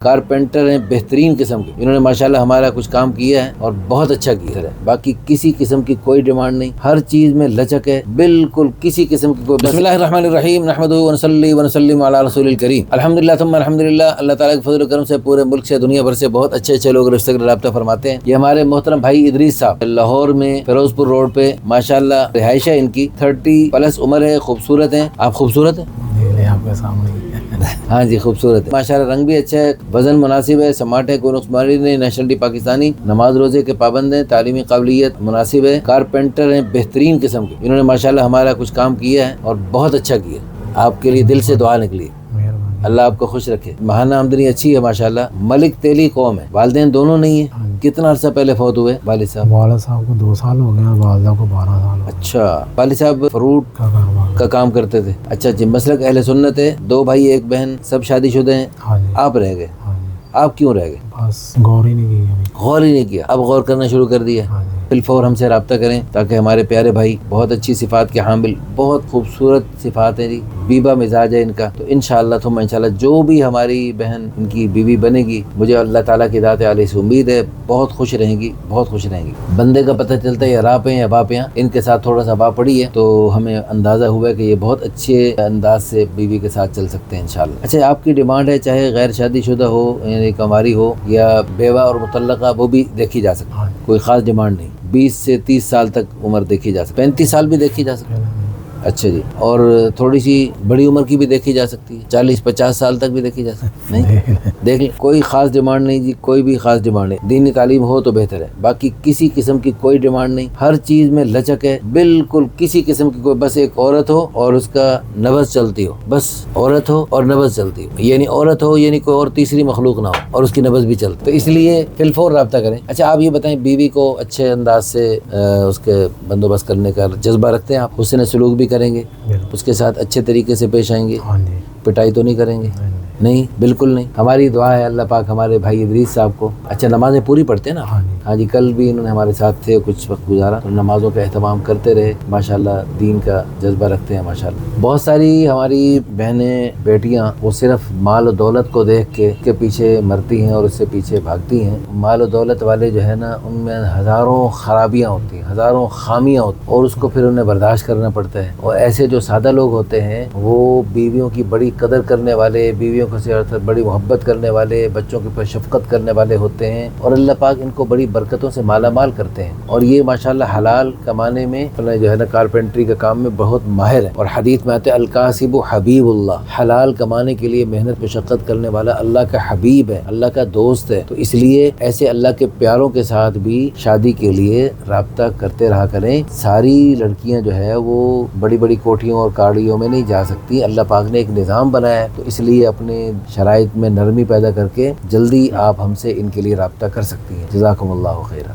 Carpenter ہیں بہترین قسم کے، انہوں نے ماشاءاللہ ہمارا کچھ کام کیا ہے اور بہت اچھا کیا ہے۔ باقی کسی قسم کی کوئی ڈیمانڈ نہیں، ہر چیز میں لچک ہے، بالکل کسی قسم کی کوئی۔ بسم اللہ الرحمن الرحیم، نحمدہ ونصلی ونسلم علی رسول الکریم، الحمدللہ ثم الحمدللہ۔ اللہ تعالیٰ کے فضل و کرم سے پورے ملک سے، دنیا بھر سے بہت اچھے لوگ رشتے کا رابطہ فرماتے ہیں۔ یہ ہمارے محترم بھائی ادریس صاحب لاہور میں فیروز پور روڈ پہ ماشاءاللہ رہائش ہے ان کی، 30+ عمر ہے، خوبصورت ہیں۔ آپ خوبصورت ہیں؟ آپ کے سامنے ہاں جی خوبصورت ہے ماشاءاللہ، رنگ بھی اچھا ہے، وزن مناسب ہے، سماٹ ہے، کوئی نقص ماری نہیں، نیشنلٹی پاکستانی، نماز روزے کے پابند ہیں، تعلیمی قابلیت مناسب ہے، کارپینٹر ہیں بہترین قسم کے، انہوں نے ماشاءاللہ ہمارا کچھ کام کیا ہے اور بہت اچھا کیا۔ آپ کے لیے دل سے دعا نکلی، اللہ آپ کو خوش رکھے۔ ماہانہ آمدنی اچھی ہے ماشاءاللہ، ملک تیلی قوم ہے، والدین دونوں نہیں ہیں۔ کتنا عرصہ پہلے فوت ہوئے والد صاحب؟ والد صاحب کو 2 سال ہو گئے ہیں، والدہ کو 12 سال ہو گئے۔ اچھا، والد صاحب فروٹ کا کام کرتے تھے؟ اچھا جی، مسلک اہل سنت ہے، 2 بھائی 1 بہن، سب شادی شدہ ہیں؟ ہاں جی۔ آپ رہ گئے؟ ہاں جی۔ آپ کیوں رہ گئے؟ بس غور ہی نہیں کی ابھی۔ غور ہی نہیں کیا، اب غور کرنا شروع کر دیا۔ ہاں جی۔ بالفور ہم سے رابطہ کریں تاکہ ہمارے پیارے بھائی بہت اچھی صفات کے حامل، بہت خوبصورت صفات ہیں جی، بیبا مزاج ہے ان کا، تو انشاءاللہ ثم انشاءاللہ جو بھی ہماری بہن ان کی بیوی بنے گی، مجھے اللہ تعالیٰ کی ذات عالیہ سے امید ہے بہت خوش رہیں گی، بہت خوش رہیں گی۔ بندے کا پتہ چلتا ہے یہ راہ پہ ہیں یا باپ ہیں، ان کے ساتھ تھوڑا سا باپ پڑی ہے تو ہمیں اندازہ ہوا ہے کہ یہ بہت اچھے انداز سے بیوی کے ساتھ چل سکتے ہیں انشاءاللہ۔ اچھا، آپ کی ڈیمانڈ ہے چاہے غیر شادی شدہ ہو یعنی کنواری ہو یا بیوہ اور مطلقہ، وہ بھی دیکھی جا سکتی ہے، کوئی خاص ڈیمانڈ نہیں۔ 20 سے 30 سال تک عمر دیکھی جا سکتی، 35 سال بھی دیکھی جا سکتی۔ اچھا جی، اور تھوڑی سی بڑی عمر کی بھی دیکھی جا سکتی ہے، 40-50 سال تک بھی دیکھی جا سکتی ہے؟ نہیں دیکھ لیں، کوئی خاص ڈیمانڈ نہیں جی، کوئی بھی خاص ڈیمانڈ نہیں، دینی تعلیم ہو تو بہتر ہے، باقی کسی قسم کی کوئی ڈیمانڈ نہیں، ہر چیز میں لچک ہے، بالکل کسی قسم کی کوئی، بس ایک عورت ہو اور اس کا نبض چلتی ہو، بس عورت ہو اور نبض چلتی ہو، یعنی عورت ہو یعنی کوئی اور تیسری مخلوق نہ ہو اور اس کی نبض بھی چلتی، تو اس لیے فی الفور رابطہ کریں۔ اچھا آپ یہ بتائیں، بیوی کو اچھے انداز سے اس کے بندوبست کرنے کا جذبہ رکھتے ہیں آپ؟ حسن سلوک بھی کریں گے، اس کے ساتھ اچھے طریقے سے پیش آئیں گے؟ ہاں جی۔ پٹائی تو نہیں کریں گے؟ نہیں بالکل نہیں۔ ہماری دعا ہے اللہ پاک ہمارے بھائی ادریس صاحب کو، اچھا نمازیں پوری پڑھتے ہیں نا؟ ہاں جی، کل بھی انہوں نے ہمارے ساتھ تھے، کچھ وقت گزارا، تو نمازوں کا اہتمام کرتے رہے، ماشاءاللہ دین کا جذبہ رکھتے ہیں ماشاءاللہ۔ بہت ساری ہماری بہنیں بیٹیاں وہ صرف مال و دولت کو دیکھ کے اس کے پیچھے مرتی ہیں اور اس سے پیچھے بھاگتی ہیں۔ مال و دولت والے جو ہے نا، ان میں ہزاروں خرابیاں ہوتی ہیں، ہزاروں خامیاں ہوتی ہیں، اور اس کو پھر انہیں برداشت کرنا پڑتا ہے۔ اور ایسے جو سادہ لوگ ہوتے ہیں وہ بیویوں کی بڑی قدر کرنے والے، بیویوں سے بڑی محبت کرنے والے، بچوں کے اوپر شفقت کرنے والے ہوتے ہیں، اور اللہ پاک ان کو بڑی برکتوں سے مالا مال کرتے ہیں، اور یہ ماشاءاللہ حلال کمانے میں جو ہے نا کارپینٹری کا کام میں بہت ماہر ہے، اور حدیث میں آتے الکاسب حبیب اللہ، حلال کمانے کے لیے محنت مشقت کرنے والا اللہ کا حبیب ہے، اللہ کا دوست ہے۔ تو اس لیے ایسے اللہ کے پیاروں کے ساتھ بھی شادی کے لیے رابطہ کرتے رہا کریں۔ ساری لڑکیاں جو ہے وہ بڑی بڑی کوٹھیوں اور کاڑیوں میں نہیں جا سکتی، اللہ پاک نے ایک نظام بنایا ہے، تو اس لیے اپنے شرائط میں نرمی پیدا کر کے جلدی آپ ہم سے ان کے لیے رابطہ کر سکتی ہیں۔ جزاکم اللہ خیرا۔